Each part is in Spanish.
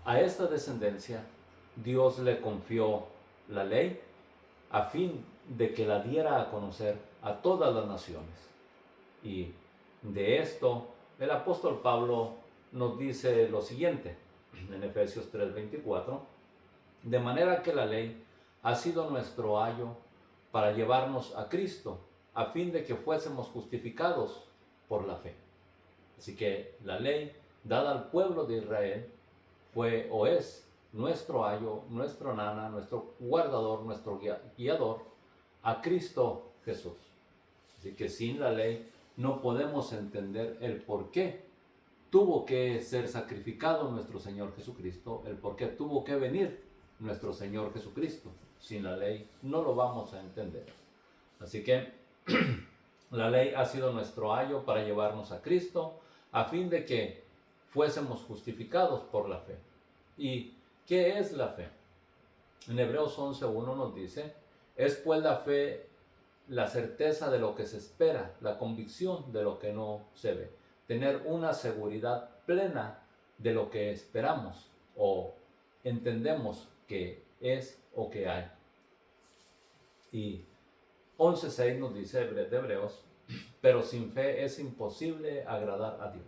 A esta descendencia Dios le confió la ley a fin de que la diera a conocer a todas las naciones. Y de esto el apóstol Pablo nos dice lo siguiente en Efesios 3:24: de manera que la ley ha sido nuestro ayo para llevarnos a Cristo, a fin de que fuésemos justificados por la fe. Así que la ley dada al pueblo de Israel fue o es nuestro ayo, nuestro nana, nuestro guardador, nuestro guiador a Cristo Jesús. Así que sin la ley no podemos entender el por qué tuvo que ser sacrificado nuestro Señor Jesucristo, el por qué tuvo que venir nuestro Señor Jesucristo. Sin la ley no lo vamos a entender. Así que la ley ha sido nuestro ayo para llevarnos a Cristo, a fin de que fuésemos justificados por la fe. ¿Y qué es la fe? En Hebreos 11:1 nos dice: es pues la fe la certeza de lo que se espera, la convicción de lo que no se ve, tener una seguridad plena de lo que esperamos o entendemos que es o que hay. Y 11:6 nos dice de Hebreos: pero sin fe es imposible agradar a Dios,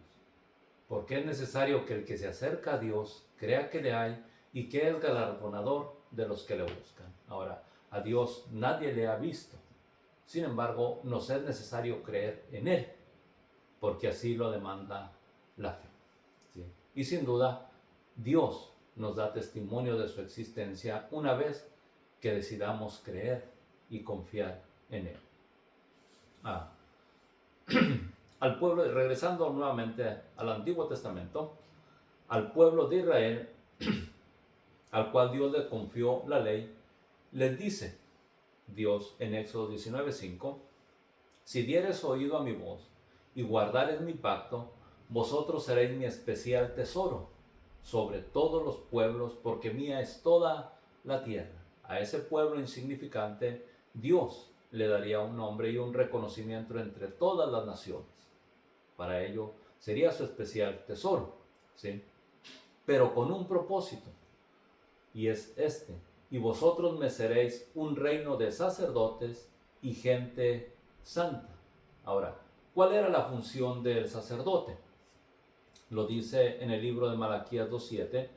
porque es necesario que el que se acerca a Dios crea que le hay y que es galardonador de los que le buscan. Ahora, a Dios nadie le ha visto. Sin embargo, nos es necesario creer en Él, porque así lo demanda la fe. ¿Sí? Y sin duda, Dios nos da testimonio de su existencia una vez que decidamos creer y confiar en Él. Al pueblo, regresando nuevamente al Antiguo Testamento, al pueblo de Israel, al cual Dios le confió la ley, les dice Dios en Éxodo 19:5: si dieres oído a mi voz y guardares mi pacto, vosotros seréis mi especial tesoro sobre todos los pueblos, porque mía es toda la tierra. A ese pueblo insignificante Dios le daría un nombre y un reconocimiento entre todas las naciones. Para ello sería su especial tesoro, ¿sí? Pero con un propósito, y es este: y vosotros me seréis un reino de sacerdotes y gente santa. Ahora, ¿cuál era la función del sacerdote? Lo dice en el libro de Malaquías 2:7: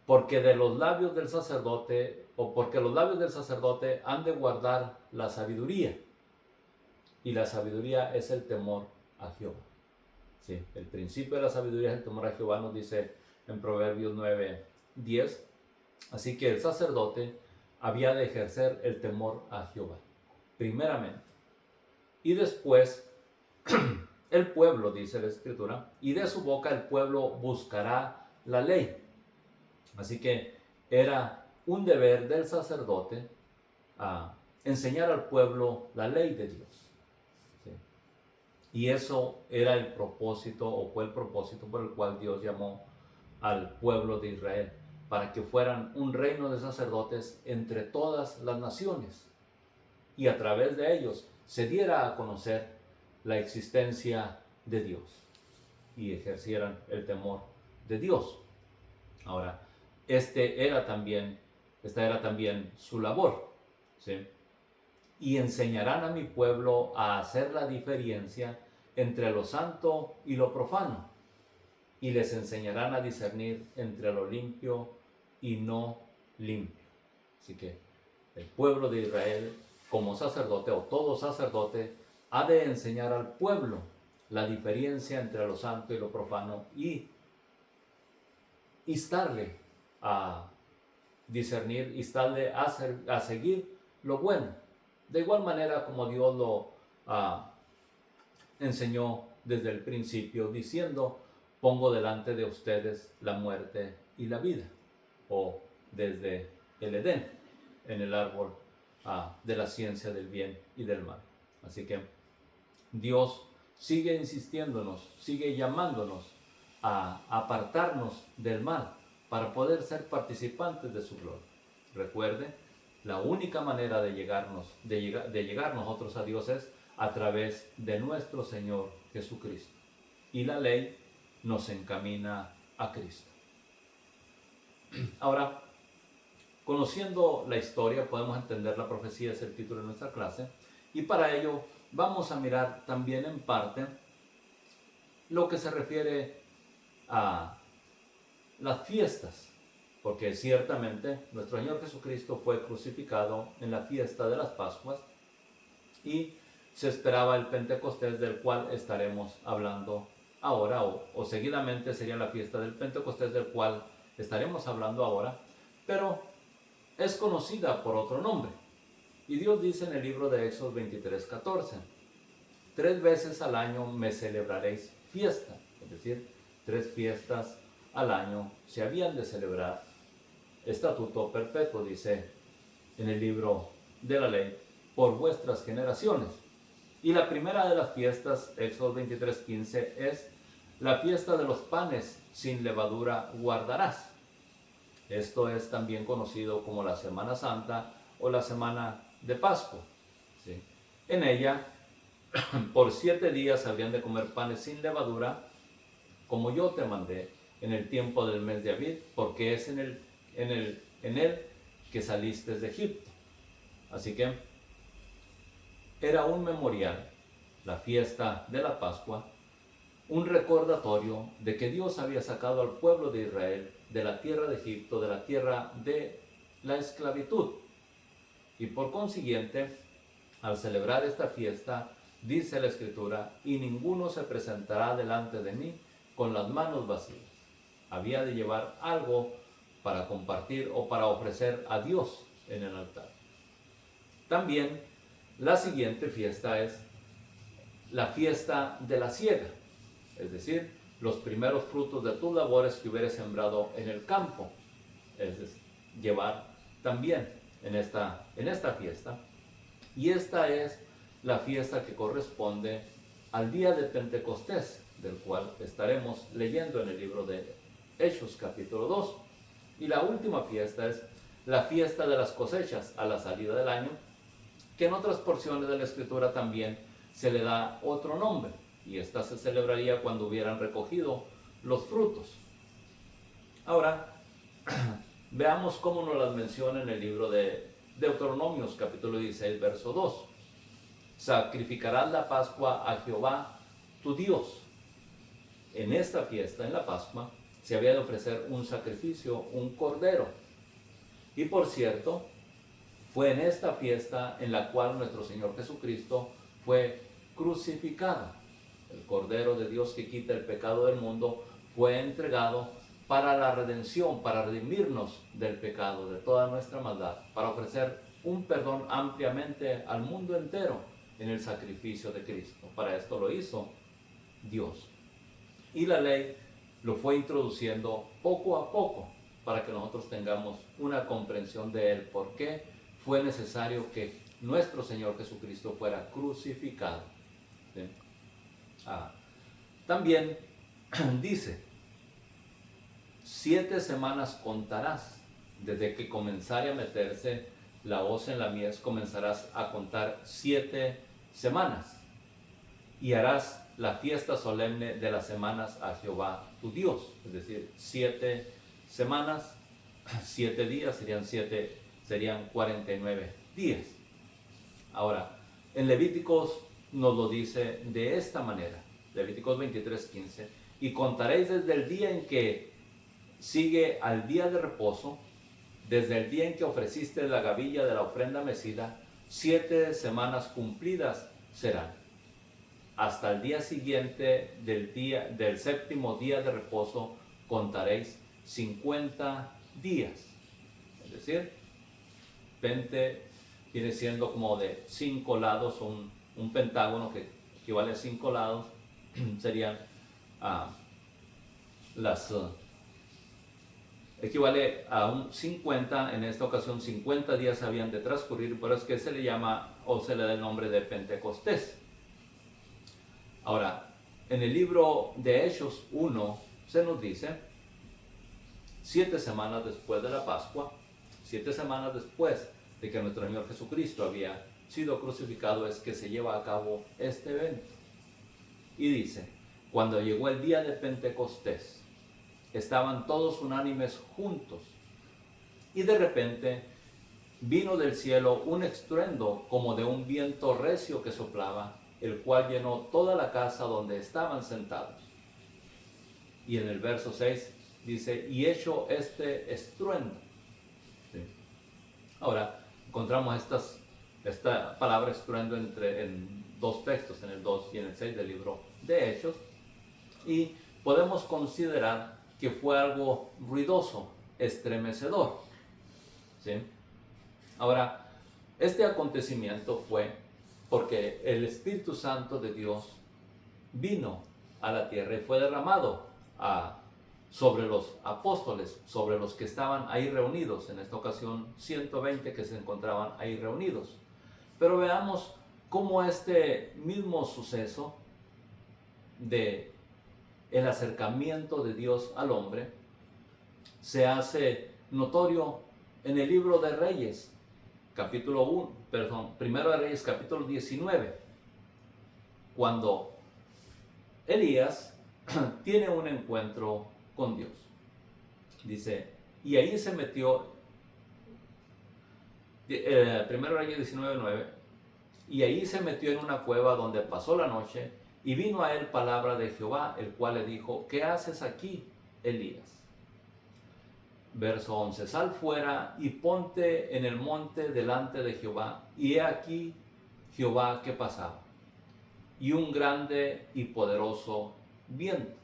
porque de los labios del sacerdote, o porque los labios del sacerdote han de guardar la sabiduría, y la sabiduría es el temor a Jehová. Sí, el principio de la sabiduría es el temor a Jehová, nos dice en Proverbios 9:10. Así que el sacerdote había de ejercer el temor a Jehová, primeramente. Y después, el pueblo, dice la Escritura, y de su boca el pueblo buscará la ley. Así que era un deber del sacerdote enseñar al pueblo la ley de Dios. ¿Sí? Y eso era el propósito, o fue el propósito por el cual Dios llamó al pueblo de Israel, para que fueran un reino de sacerdotes entre todas las naciones, y a través de ellos se diera a conocer la existencia de Dios y ejercieran el temor de Dios. Ahora, esta era también su labor, ¿sí? Y enseñarán a mi pueblo a hacer la diferencia entre lo santo y lo profano, y les enseñarán a discernir entre lo limpio y no limpio. Así que el pueblo de Israel, como sacerdote, o todo sacerdote, ha de enseñar al pueblo la diferencia entre lo santo y lo profano, y instarle a discernir, instarle a seguir lo bueno, de igual manera como Dios lo enseñó desde el principio, diciendo: pongo delante de ustedes la muerte y la vida, o desde el Edén, en el árbol de la ciencia del bien y del mal. Así que Dios sigue insistiéndonos, sigue llamándonos a apartarnos del mal para poder ser participantes de su gloria. Recuerde, la única manera de llegar nosotros a Dios es a través de nuestro Señor Jesucristo. Y la ley nos encamina a Cristo. Ahora, conociendo la historia, podemos entender la profecía, es el título de nuestra clase, y para ello vamos a mirar también en parte lo que se refiere a las fiestas, porque ciertamente nuestro Señor Jesucristo fue crucificado en la fiesta de las Pascuas y se esperaba el Pentecostés, del cual estaremos hablando ahora, o seguidamente sería la fiesta del Pentecostés, del cual estaremos hablando ahora, pero es conocida por otro nombre. Y Dios dice en el libro de Éxodo 23:14, 3 veces al año me celebraréis fiesta, es decir, 3 fiestas al año se habían de celebrar. Estatuto perpetuo, dice en el libro de la ley, por vuestras generaciones. Y la primera de las fiestas, Éxodo 23:15, es la fiesta de los panes sin levadura guardarás. Esto es también conocido como la Semana Santa o la Semana de Pascua. ¿Sí? En ella, por 7 días habrían de comer panes sin levadura, como yo te mandé en el tiempo del mes de Abib, porque es en él que saliste de Egipto. Así que era un memorial, la fiesta de la Pascua, un recordatorio de que Dios había sacado al pueblo de Israel de la tierra de Egipto, de la tierra de la esclavitud. Y por consiguiente, al celebrar esta fiesta, dice la Escritura, y ninguno se presentará delante de mí con las manos vacías. Había de llevar algo para compartir o para ofrecer a Dios en el altar. También la siguiente fiesta es la fiesta de la siega, es decir, los primeros frutos de tus labores que hubieras sembrado en el campo, es decir, llevar también en esta fiesta. Y esta es la fiesta que corresponde al día de Pentecostés, del cual estaremos leyendo en el libro de Hechos capítulo 2. Y la última fiesta es la fiesta de las cosechas a la salida del año, que en otras porciones de la Escritura también se le da otro nombre, y esta se celebraría cuando hubieran recogido los frutos. Ahora, veamos cómo nos las menciona en el libro de Deuteronomios, capítulo 16, verso 2. Sacrificarás la Pascua a Jehová, tu Dios. En esta fiesta, en la Pascua, se había de ofrecer un sacrificio, un cordero. Y por cierto, fue en esta fiesta en la cual nuestro Señor Jesucristo fue crucificado. El Cordero de Dios que quita el pecado del mundo fue entregado para la redención, para redimirnos del pecado, de toda nuestra maldad, para ofrecer un perdón ampliamente al mundo entero en el sacrificio de Cristo. Para esto lo hizo Dios. Y la ley lo fue introduciendo poco a poco para que nosotros tengamos una comprensión de él, por qué fue necesario que nuestro Señor Jesucristo fuera crucificado. ¿Sí? También dice, 7 semanas contarás, desde que comenzare a meterse la hoz en la mies, comenzarás a contar 7 semanas, y harás la fiesta solemne de las semanas a Jehová tu Dios, es decir, 7 semanas, 7 días, serían 49 días. Ahora, en Levíticos nos lo dice de esta manera, Levíticos 23:15, y contaréis desde el día en que sigue al día de reposo, desde el día en que ofreciste la gavilla de la ofrenda mecida, 7 semanas cumplidas serán. Hasta el día siguiente del séptimo día de reposo contaréis 50 días. Es decir, 20 viene siendo como de 5 lados, un pentágono que equivale a 5 lados, serían equivale a un 50, en esta ocasión 50 días habían de transcurrir, por eso es que se le llama o se le da el nombre de Pentecostés. Ahora, en el libro de Hechos 1 se nos dice, 7 semanas después de la Pascua, 7 semanas después de que nuestro Señor Jesucristo había sido crucificado, es que se lleva a cabo este evento. Y dice, cuando llegó el día de Pentecostés, estaban todos unánimes juntos Y de repente vino del cielo un estruendo como de un viento recio que soplaba, el cual llenó toda la casa donde estaban sentados. Y en el verso 6 dice, y hecho este estruendo. ¿Sí? Ahora, encontramos esta palabra estruendo en dos textos, en el 2 y en el 6 del libro de Hechos. Y podemos considerar que fue algo ruidoso, estremecedor. ¿Sí? Ahora, este acontecimiento fue porque el Espíritu Santo de Dios vino a la tierra y fue derramado sobre los apóstoles, sobre los que estaban ahí reunidos, en esta ocasión 120 que se encontraban ahí reunidos. Pero veamos cómo este mismo suceso de el acercamiento de Dios al hombre se hace notorio en el libro de Reyes, Primero de Reyes, capítulo 19, cuando Elías tiene un encuentro con Dios. Dice, y ahí se metió, Primero de Reyes 19:9, y ahí se metió en una cueva donde pasó la noche, y vino a él palabra de Jehová, el cual le dijo, ¿qué haces aquí, Elías? Verso 11, sal fuera y ponte en el monte delante de Jehová, y he aquí Jehová que pasaba, y un grande y poderoso viento,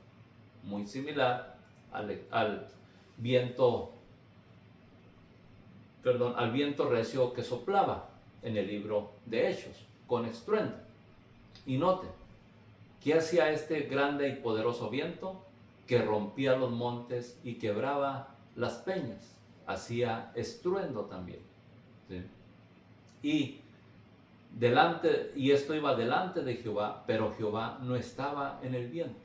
muy similar al viento recio que soplaba en el libro de Hechos, con estruendo. Y note, ¿qué hacía este grande y poderoso viento? Que rompía los montes y quebraba las peñas, hacía estruendo también. ¿Sí? Y esto iba delante de Jehová, pero Jehová no estaba en el viento.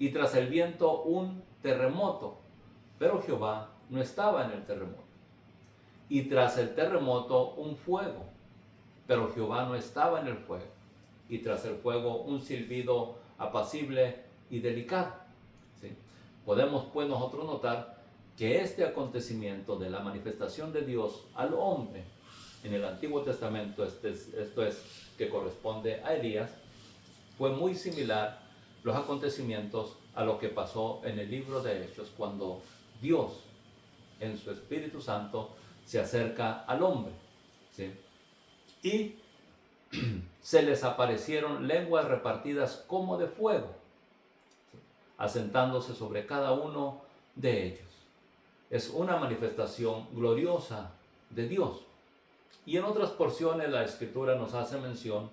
Y tras el viento un terremoto, pero Jehová no estaba en el terremoto. Y tras el terremoto un fuego, pero Jehová no estaba en el fuego. Y tras el fuego un silbido apacible y delicado. ¿Sí? Podemos pues nosotros notar que este acontecimiento de la manifestación de Dios al hombre en el Antiguo Testamento, esto es que corresponde a Elías, fue muy similar los acontecimientos a lo que pasó en el libro de Hechos, cuando Dios en su Espíritu Santo se acerca al hombre. ¿Sí? Y se les aparecieron lenguas repartidas como de fuego, asentándose sobre cada uno de ellos. Es una manifestación gloriosa de Dios. Y en otras porciones la Escritura nos hace mención,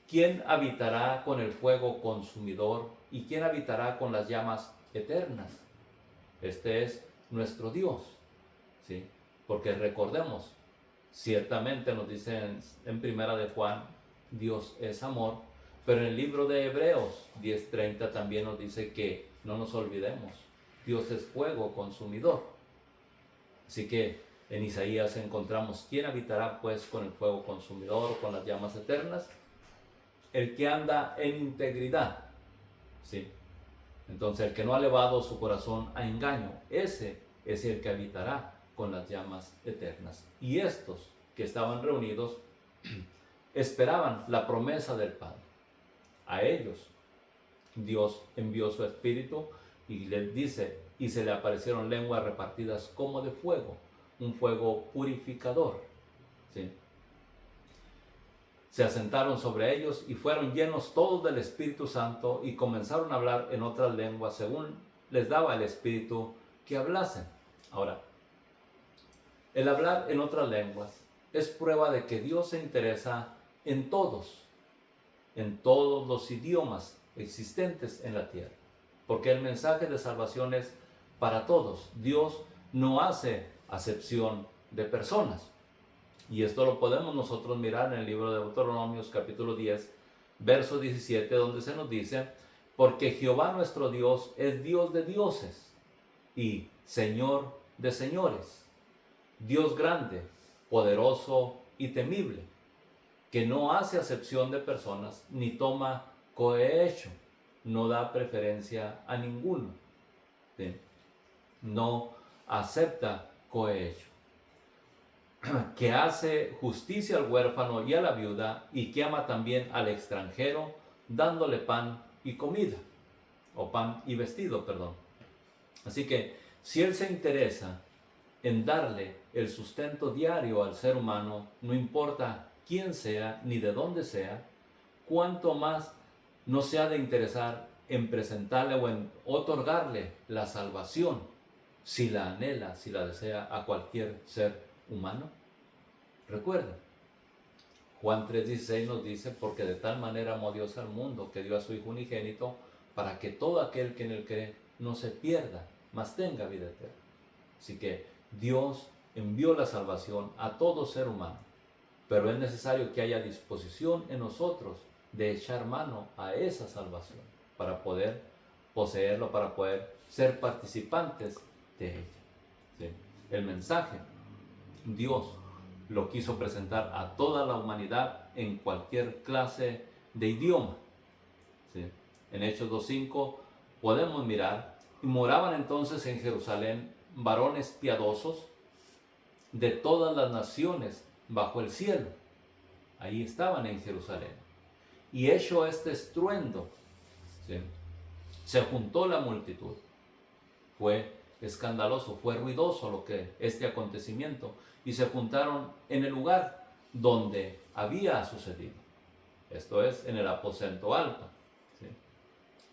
¿quién habitará con el fuego consumidor y quién habitará con las llamas eternas? Este es nuestro Dios, ¿sí? Porque recordemos, ciertamente nos dice en Primera de Juan, Dios es amor, pero en el libro de Hebreos 10:30 también nos dice que no nos olvidemos, Dios es fuego consumidor. Así que en Isaías encontramos, ¿quién habitará pues con el fuego consumidor, con las llamas eternas? El que anda en integridad, ¿sí? Entonces el que no ha elevado su corazón a engaño, ese es el que habitará con las llamas eternas. Y estos que estaban reunidos esperaban la promesa del Padre. A ellos Dios envió su Espíritu y les dice, y se le aparecieron lenguas repartidas como de fuego, un fuego purificador. ¿Sí? Se asentaron sobre ellos y fueron llenos todos del Espíritu Santo y comenzaron a hablar en otras lenguas según les daba el Espíritu que hablasen. Ahora, el hablar en otras lenguas es prueba de que Dios se interesa en todos los idiomas existentes en la tierra, porque el mensaje de salvación es para todos. Dios no hace acepción de personas. Y esto lo podemos nosotros mirar en el libro de Deuteronomios capítulo 10, verso 17, donde se nos dice, porque Jehová nuestro Dios es Dios de dioses y Señor de señores, Dios grande, poderoso y temible, que no hace acepción de personas ni toma cohecho, no da preferencia a ninguno, ¿sí? No acepta cohecho. que hace justicia al huérfano y a la viuda, y que ama también al extranjero, dándole pan y comida, o pan y vestido, perdón. Así que si Él se interesa en darle el sustento diario al ser humano, no importa quién sea ni de dónde sea, cuánto más no se ha de interesar en presentarle o en otorgarle la salvación, si la anhela, si la desea, a cualquier ser humano. Recuerda, Juan 3:16 nos dice: porque de tal manera amó Dios al mundo, que dio a su Hijo unigénito, para que todo aquel que en él cree no se pierda, mas tenga vida eterna. Así que Dios envió la salvación a todo ser humano, pero es necesario que haya disposición en nosotros de echar mano a esa salvación para poder poseerlo, para poder ser participantes de ella. ¿Sí? El mensaje, Dios lo quiso presentar a toda la humanidad en cualquier clase de idioma. ¿Sí? En Hechos 2:5 podemos mirar: y moraban entonces en Jerusalén varones piadosos de todas las naciones bajo el cielo. Ahí estaban en Jerusalén. Y hecho este estruendo, ¿sí?, se juntó la multitud. Fue escandaloso, fue ruidoso este acontecimiento, y se juntaron en el lugar donde había sucedido. Esto es, en el aposento alto. ¿Sí?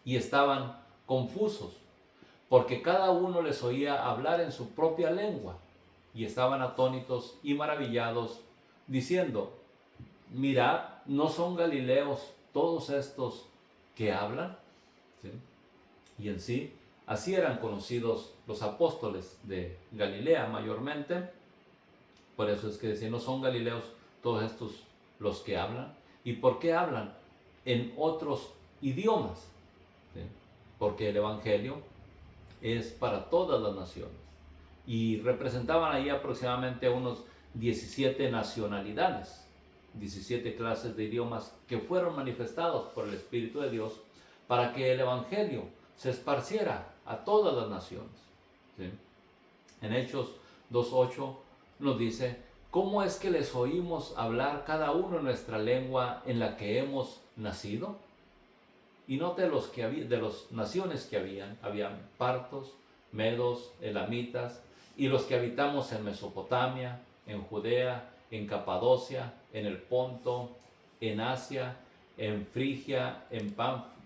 Y estaban confusos, porque cada uno les oía hablar en su propia lengua, y estaban atónitos y maravillados, diciendo: mirad, ¿no son galileos todos estos que hablan? ¿Sí? Y en sí, así eran conocidos los apóstoles de Galilea mayormente. Por eso es que decían: no son galileos todos estos los que hablan. ¿Y por qué hablan en otros idiomas? ¿Sí? Porque el Evangelio es para todas las naciones. Y representaban ahí aproximadamente unos 17 nacionalidades, 17 clases de idiomas que fueron manifestados por el Espíritu de Dios para que el Evangelio se esparciera a todas las naciones. ¿Sí? En Hechos 2:8 nos dice: ¿cómo es que les oímos hablar cada uno en nuestra lengua en la que hemos nacido? Y note de las naciones que habían partos, medos, elamitas, y los que habitamos en Mesopotamia, en Judea, en Capadocia, en el Ponto, en Asia, en Frigia, en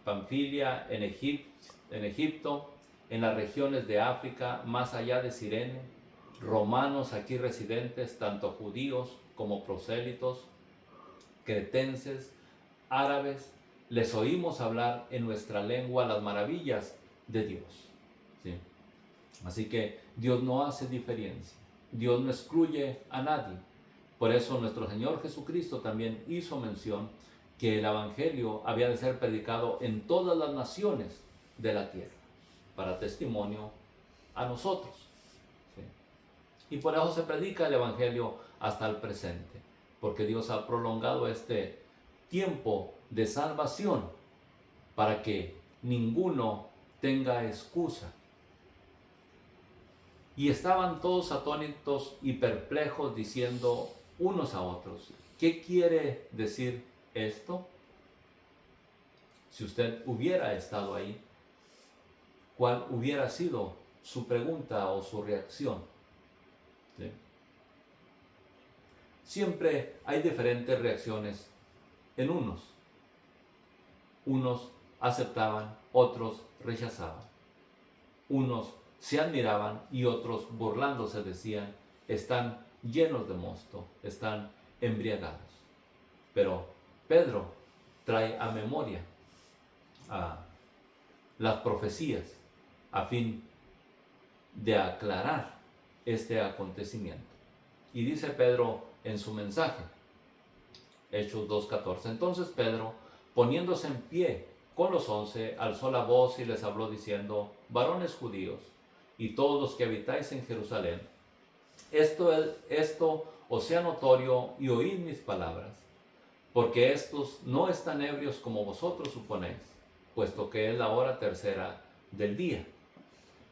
Panfilia, en Egipto, en las regiones de África, más allá de Cirene, romanos aquí residentes, tanto judíos como prosélitos, cretenses, árabes. Les oímos hablar en nuestra lengua las maravillas de Dios. ¿Sí? Así que Dios no hace diferencia, Dios no excluye a nadie. Por eso nuestro Señor Jesucristo también hizo mención que el Evangelio había de ser predicado en todas las naciones de la tierra, para testimonio a nosotros. ¿Sí? Y por eso se predica el Evangelio hasta el presente, porque Dios ha prolongado este tiempo de salvación para que ninguno tenga excusa. Y estaban todos atónitos y perplejos, diciendo unos a otros: ¿qué quiere decir esto? Si usted hubiera estado ahí, ¿cuál hubiera sido su pregunta o su reacción? ¿Sí? Siempre hay diferentes reacciones en unos. Unos aceptaban, otros rechazaban. Unos se admiraban y otros, burlándose, decían: están llenos de mosto, están embriagados. Pero Pedro trae a memoria las profecías a fin de aclarar este acontecimiento. Y dice Pedro en su mensaje, Hechos 2:14: entonces Pedro, poniéndose en pie con los 11, alzó la voz y les habló diciendo: varones judíos, y todos los que habitáis en Jerusalén, esto os sea notorio, y oíd mis palabras, porque estos no están ebrios como vosotros suponéis, puesto que es la hora tercera del día.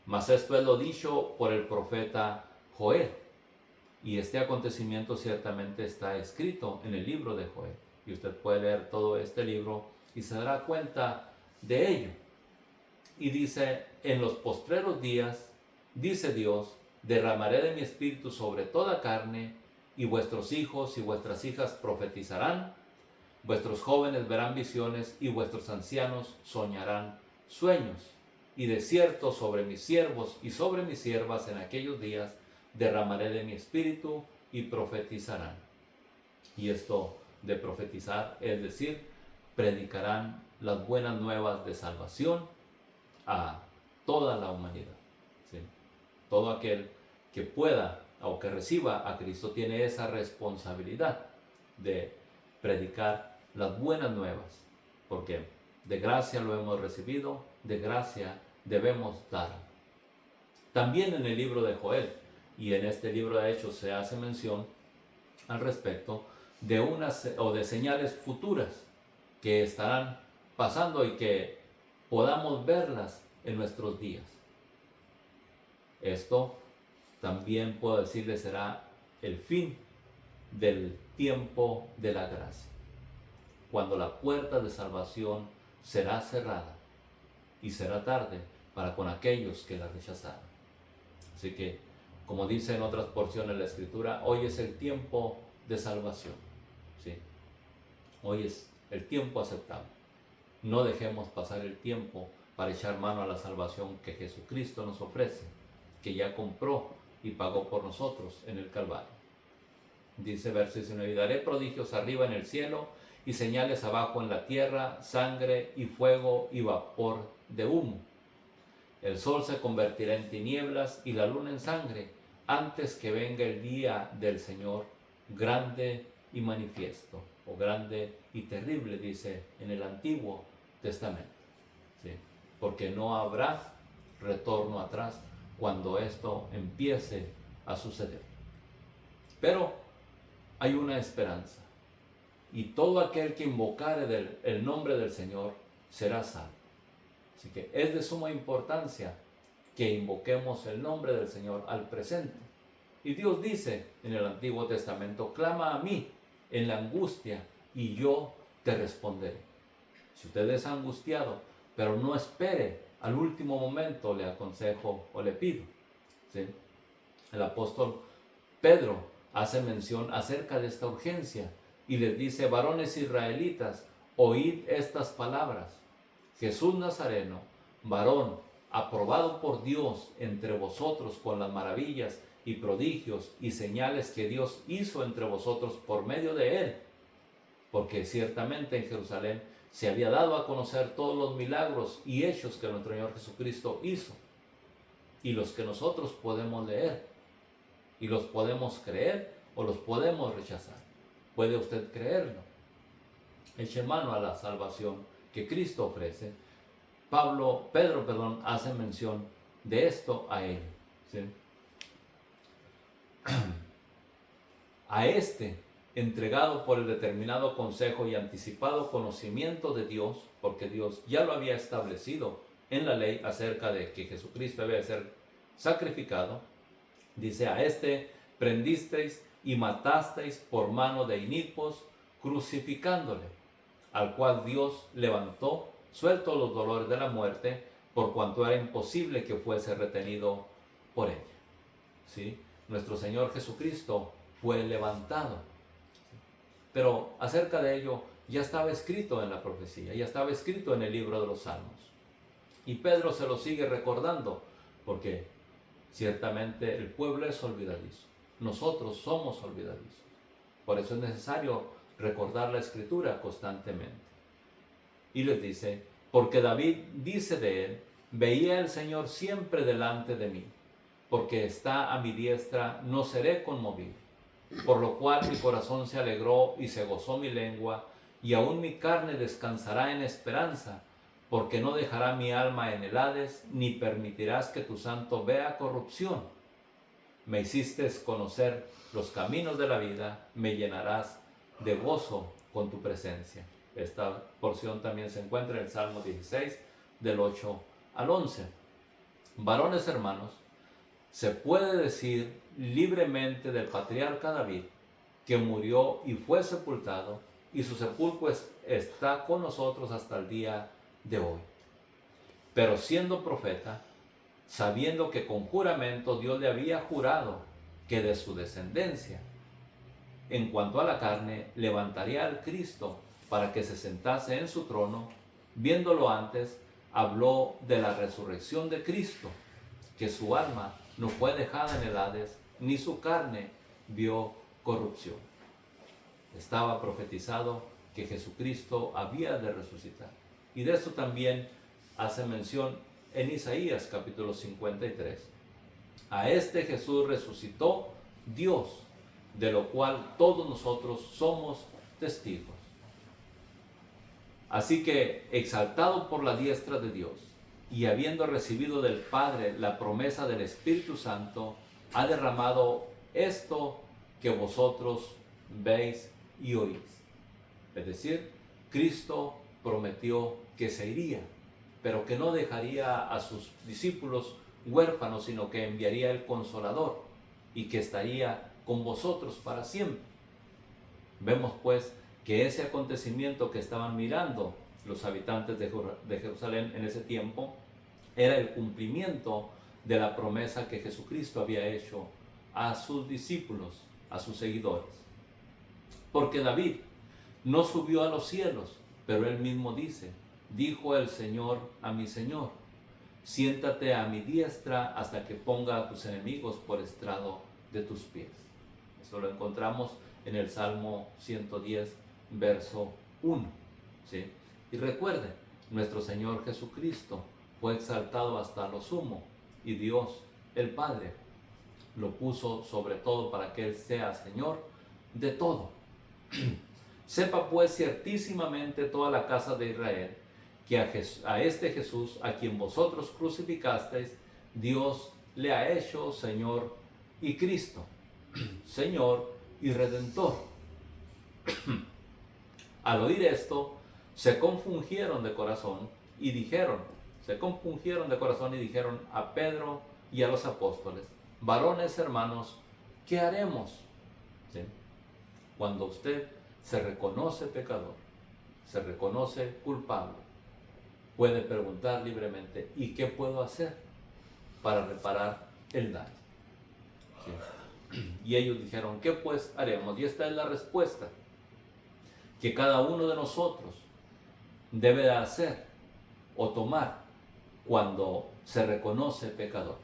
Mas esto es lo dicho por el profeta Joel. Y este acontecimiento ciertamente está escrito en el libro de Joel. Y usted puede leer todo este libro y se dará cuenta de ello. Y dice, en los postreros días, dice Dios, derramaré de mi espíritu sobre toda carne, y vuestros hijos y vuestras hijas profetizarán, vuestros jóvenes verán visiones, y vuestros ancianos soñarán sueños. Y de cierto sobre mis siervos y sobre mis siervas en aquellos días derramaré de mi espíritu y profetizarán. Y esto de profetizar, es decir, predicarán las buenas nuevas de salvación a toda la humanidad. ¿Sí? Todo aquel que pueda o que reciba a Cristo tiene esa responsabilidad de predicar las buenas nuevas, porque de gracia lo hemos recibido, de gracia debemos dar. También en el libro de Joel y en este libro de Hechos se hace mención al respecto de unas o de señales futuras que estarán pasando y que podamos verlas en nuestros días. Esto también puedo decirles será el fin del tiempo de la gracia, cuando la puerta de salvación será cerrada y será tarde para con aquellos que la rechazaron. Así que, como dice en otras porciones de la Escritura, hoy es el tiempo de salvación. ¿Sí? Hoy es el tiempo aceptable. No dejemos pasar el tiempo para echar mano a la salvación que Jesucristo nos ofrece, que ya compró y pagó por nosotros en el Calvario. Dice verso 19, daré prodigios arriba en el cielo y señales abajo en la tierra, sangre y fuego y vapor de humo. El sol se convertirá en tinieblas y la luna en sangre, antes que venga el día del Señor grande y manifiesto, o grande y terrible, dice en el Antiguo Testamento. ¿Sí? Porque no habrá retorno atrás cuando esto empiece a suceder. Pero hay una esperanza, y todo aquel que invocare el nombre del Señor será salvo. Así que es de suma importancia que invoquemos el nombre del Señor al presente. Y Dios dice en el Antiguo Testamento, clama a mí en la angustia y yo te responderé. Si usted es angustiado, pero no espere al último momento, le aconsejo o le pido. ¿Sí? El apóstol Pedro hace mención acerca de esta urgencia y les dice, varones israelitas, oíd estas palabras. Jesús Nazareno, varón aprobado por Dios entre vosotros con las maravillas y prodigios y señales que Dios hizo entre vosotros por medio de él, porque ciertamente en Jerusalén se había dado a conocer todos los milagros y hechos que nuestro Señor Jesucristo hizo, y los que nosotros podemos leer, y los podemos creer o los podemos rechazar. ¿Puede usted creerlo? Eche mano a la salvación que Cristo ofrece. Pedro, hace mención de esto a él. ¿Sí? A este, entregado por el determinado consejo y anticipado conocimiento de Dios, porque Dios ya lo había establecido en la ley acerca de que Jesucristo debe ser sacrificado, dice, a este prendisteis y matasteis por mano de inicuos, crucificándole, al cual Dios levantó, suelto los dolores de la muerte, por cuanto era imposible que fuese retenido por ella. ¿Sí? Nuestro Señor Jesucristo fue levantado. Pero acerca de ello ya estaba escrito en la profecía, ya estaba escrito en el libro de los Salmos. Y Pedro se lo sigue recordando, porque ciertamente el pueblo es olvidadizo. Nosotros somos olvidadizos. Por eso es necesario recordar la Escritura constantemente. Y les dice, porque David dice de él, veía el Señor siempre delante de mí, porque está a mi diestra, no seré conmovido. Por lo cual mi corazón se alegró y se gozó mi lengua, y aún mi carne descansará en esperanza, porque no dejará mi alma en el Hades, ni permitirás que tu santo vea corrupción. Me hiciste conocer los caminos de la vida, me llenarás de gozo con tu presencia. Esta porción también se encuentra en el Salmo 16, del 8 al 11. Varones hermanos, se puede decir libremente del patriarca David, que murió y fue sepultado, y su sepulcro está con nosotros hasta el día de hoy. Pero siendo profeta, sabiendo que con juramento Dios le había jurado que de su descendencia, en cuanto a la carne, levantaría al Cristo para que se sentase en su trono, viéndolo antes, habló de la resurrección de Cristo, que su alma no fue dejada en el Hades, ni su carne vio corrupción. Estaba profetizado que Jesucristo había de resucitar. Y de esto también hace mención en Isaías capítulo 53. A este Jesús resucitó Dios, de lo cual todos nosotros somos testigos. Así que, exaltado por la diestra de Dios, y habiendo recibido del Padre la promesa del Espíritu Santo, ha derramado esto que vosotros veis y oís. Es decir, Cristo prometió que se iría, pero que no dejaría a sus discípulos huérfanos, sino que enviaría el Consolador y que estaría con vosotros para siempre. Vemos pues que ese acontecimiento que estaban mirando los habitantes de Jerusalén en ese tiempo era el cumplimiento de la promesa que Jesucristo había hecho a sus discípulos, a sus seguidores. Porque David no subió a los cielos, pero él mismo dice: dijo el Señor a mi Señor, siéntate a mi diestra hasta que ponga a tus enemigos por estrado de tus pies. Eso lo encontramos en el Salmo 110, verso 1. ¿Sí? Y recuerden, nuestro Señor Jesucristo fue exaltado hasta lo sumo, y Dios, el Padre, lo puso sobre todo para que Él sea Señor de todo. Sepa pues ciertísimamente toda la casa de Israel, que a este Jesús, a quien vosotros crucificasteis, Dios le ha hecho Señor y Cristo, Señor y Redentor. Al oír esto, se compungieron de corazón y dijeron a Pedro y a los apóstoles: varones hermanos, ¿qué haremos? ¿Sí? Cuando usted se reconoce pecador, se reconoce culpable, puede preguntar libremente: ¿y qué puedo hacer para reparar el daño? ¿Sí? Y ellos dijeron: ¿qué pues haremos? Y esta es la respuesta que cada uno de nosotros debe de hacer o tomar cuando se reconoce pecador.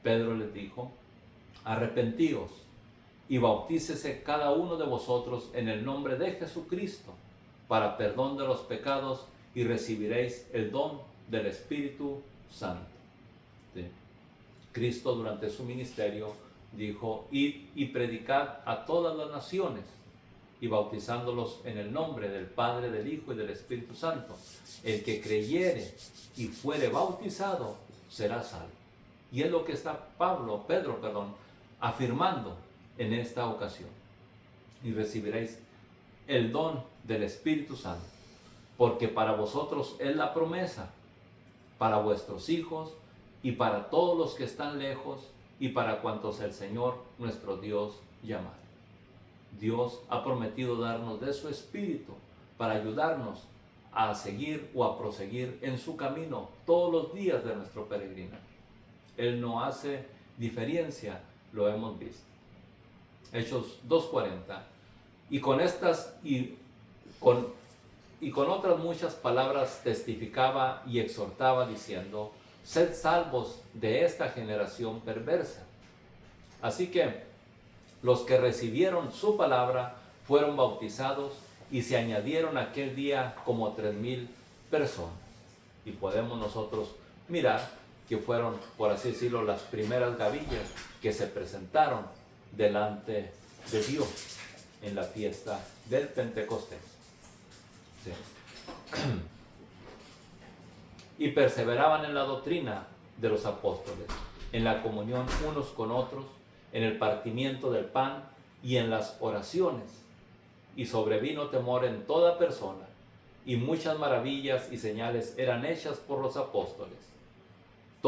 Pedro les dijo: arrepentíos y bautícese cada uno de vosotros en el nombre de Jesucristo para perdón de los pecados, y recibiréis el don del Espíritu Santo. ¿Sí? Cristo durante su ministerio dijo: id y predicad a todas las naciones, y bautizándolos en el nombre del Padre, del Hijo y del Espíritu Santo. El que creyere y fuere bautizado será salvo. Y es lo que está Pedro, afirmando en esta ocasión. Y recibiréis el don del Espíritu Santo, porque para vosotros es la promesa, para vuestros hijos y para todos los que están lejos, y para cuantos el Señor nuestro Dios llamare. Dios ha prometido darnos de su Espíritu para ayudarnos a seguir o a proseguir en su camino todos los días de nuestro peregrinar. Él no hace diferencia, lo hemos visto. Hechos 2:40. Y con estas y con otras muchas palabras testificaba y exhortaba diciendo: sed salvos de esta generación perversa. Así que los que recibieron su palabra fueron bautizados, y se añadieron aquel día como 3,000 personas. Y podemos nosotros mirar que fueron, por así decirlo, las primeras gavillas que se presentaron delante de Dios en la fiesta del Pentecostés. Sí. Y perseveraban en la doctrina de los apóstoles, en la comunión unos con otros, en el partimiento del pan y en las oraciones. Y sobrevino temor en toda persona, y muchas maravillas y señales eran hechas por los apóstoles.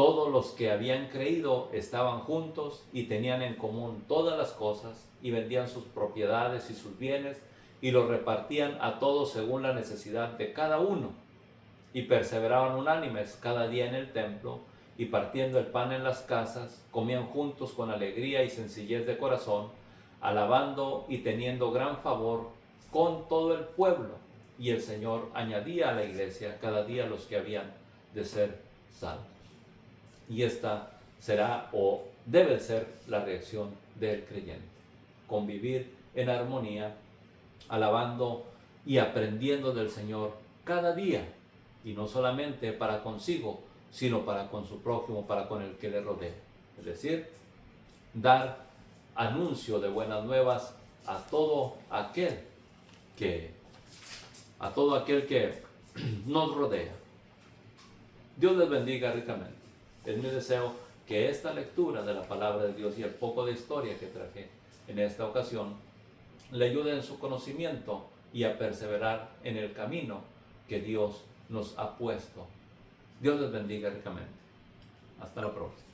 Todos los que habían creído estaban juntos y tenían en común todas las cosas y vendían sus propiedades y sus bienes y los repartían a todos según la necesidad de cada uno. Y perseveraban unánimes cada día en el templo y partiendo el pan en las casas, comían juntos con alegría y sencillez de corazón, alabando y teniendo gran favor con todo el pueblo. Y el Señor añadía a la iglesia cada día los que habían de ser salvos. Y esta será o debe ser la reacción del creyente. Convivir en armonía, alabando y aprendiendo del Señor cada día. Y no solamente para consigo, sino para con su prójimo, para con el que le rodea. Es decir, dar anuncio de buenas nuevas a todo aquel que nos rodea. Dios les bendiga ricamente. Es mi deseo que esta lectura de la palabra de Dios y el poco de historia que traje en esta ocasión le ayude en su conocimiento y a perseverar en el camino que Dios nos ha puesto. Dios les bendiga ricamente. Hasta la próxima.